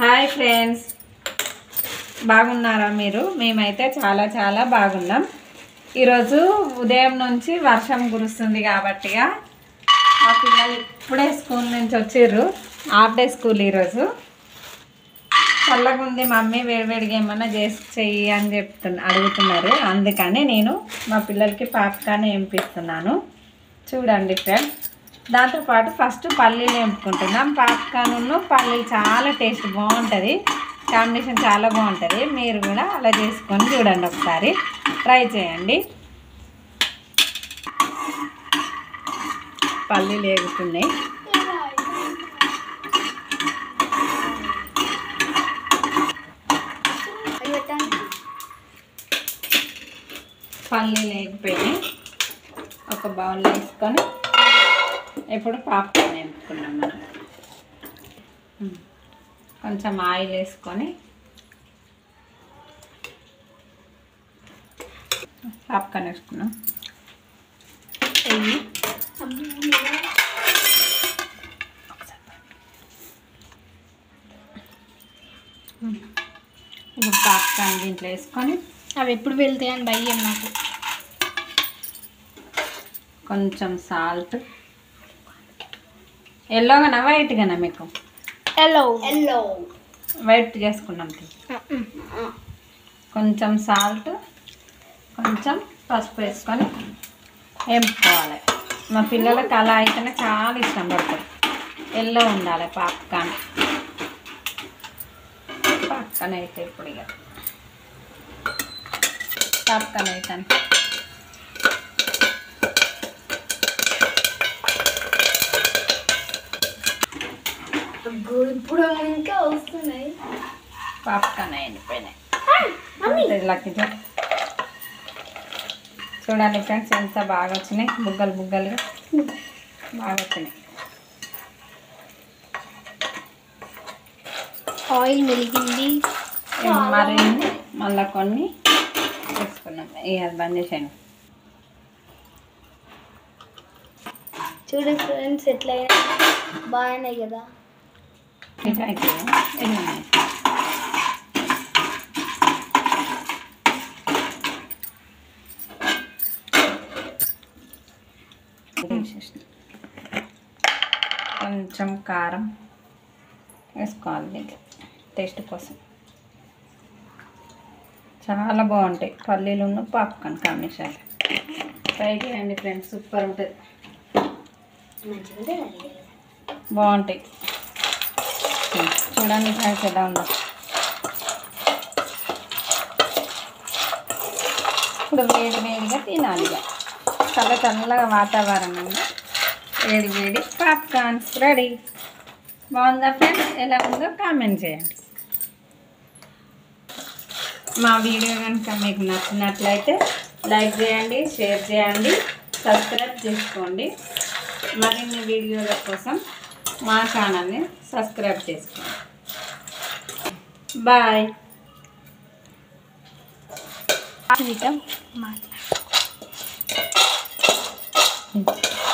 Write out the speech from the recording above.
Hi friends, బాగున్నారా మీరు? మేమైతే చాలా చాలా బాగున్నాం. ఈరోజు ఉదయం నుంచి వర్షం కురుస్తుంది కాబట్టి మా పిల్లలు ఇప్పుడే స్కూల్ నుంచి వచ్చిర్రు. హాఫ్ డే స్కూల్ ఈరోజు. చల్లగా ఉంది మమ్మీ, వేడివేడిగా ఏమన్నా చెయ్యి అని అడుగుతున్నారు. అందుకని నేను మా పిల్లలకి పాప్కార్న్ వేపిస్తున్నాను. చూడండి ఫ్రెండ్స్, దాంతోపాటు ఫస్ట్ పల్లీలు వేపుకుంటున్నాం. పాప్కార్న్ పల్లీలు చాలా టేస్ట్ బాగుంటుంది, కాంబినేషన్ చాలా బాగుంటుంది. మీరు కూడా అలా చేసుకొని చూడండి, ఒకసారి ట్రై చేయండి. పల్లీలు వేగుతున్నాయి. పల్లీలు వేగిపోయినాయి. ఒక బౌల్లో వేసుకొని ఇప్పుడు పాప్కార్న్ వేసుకున్నాం. మనం కొంచెం ఆయిల్ వేసుకొని పాప్కార్న్ వేసుకున్నాం. ఇప్పుడు పాప్కార్న్ దీంట్లో వేసుకొని అవి ఎప్పుడు వెళ్తాయని భయం నాకు. కొంచెం సాల్ట్. ఎల్లోగానా వైట్గానా? మీకు ఎల్లో వైట్ చేసుకున్నాం. కొంచెం సాల్ట్, కొంచెం పసుపు వేసుకొని వేపుకోవాలి. మా పిల్లలకి అలా అయితేనే చాలా ఇష్టం పడుతుంది. ఎల్లో ఉండాలి పాప్కార్న్. పాప్కార్న్ అయితే ఇప్పుడు ఇక పాప్కార్న్ అవుతాను. ఇప్పుడు ఇంకా వస్తున్నాయి. పాప్కార్న్ అయిపోయినాయి. లక్కీ చూడండి ఫ్రెండ్స్, ఎంత బాగా వచ్చినాయి. బుగ్గలు బుగ్గలుగా బాగా వచ్చినాయి. ఆయిల్ మెలిగింది. మరిన్ని మళ్ళీ కొన్ని వేసుకున్నాం. అది బంద్ చేసాను. చూడండి ఫ్రెండ్స్, ఎట్లయినా బాగున్నాయి కదా. కొంచెం కారం వేసుకోవాలి దీంట్లో టేస్ట్ కోసం. చాలా బాగుంటాయి పల్లీలు ఉన్న పాప్కార్న్ కాంబినేషన్. ట్రై చేయండి ఫ్రెండ్స్, సూపర్ ఉంటుంది, బాగుంటాయి. చూడండి ఫ్రెండ్స్ ఎలా ఉందో. ఇప్పుడు వేడిగా తినాలి. చాలా చల్లగా వాతావరణం, వేడి వేడి పాప్కార్న్స్ రెడీ. బాగుందా ఫ్రెండ్స్? ఎలా ఉందో కామెంట్ చేయండి. మా వీడియో కనుక మీకు నచ్చినట్లయితే లైక్ చేయండి, షేర్ చేయండి, సబ్స్క్రైబ్ చేసుకోండి. మరిన్ని వీడియోల కోసం మా ఛానల్ని సబ్స్క్రైబ్ చేసుకోండి. బాయ్. మాట్లాడు.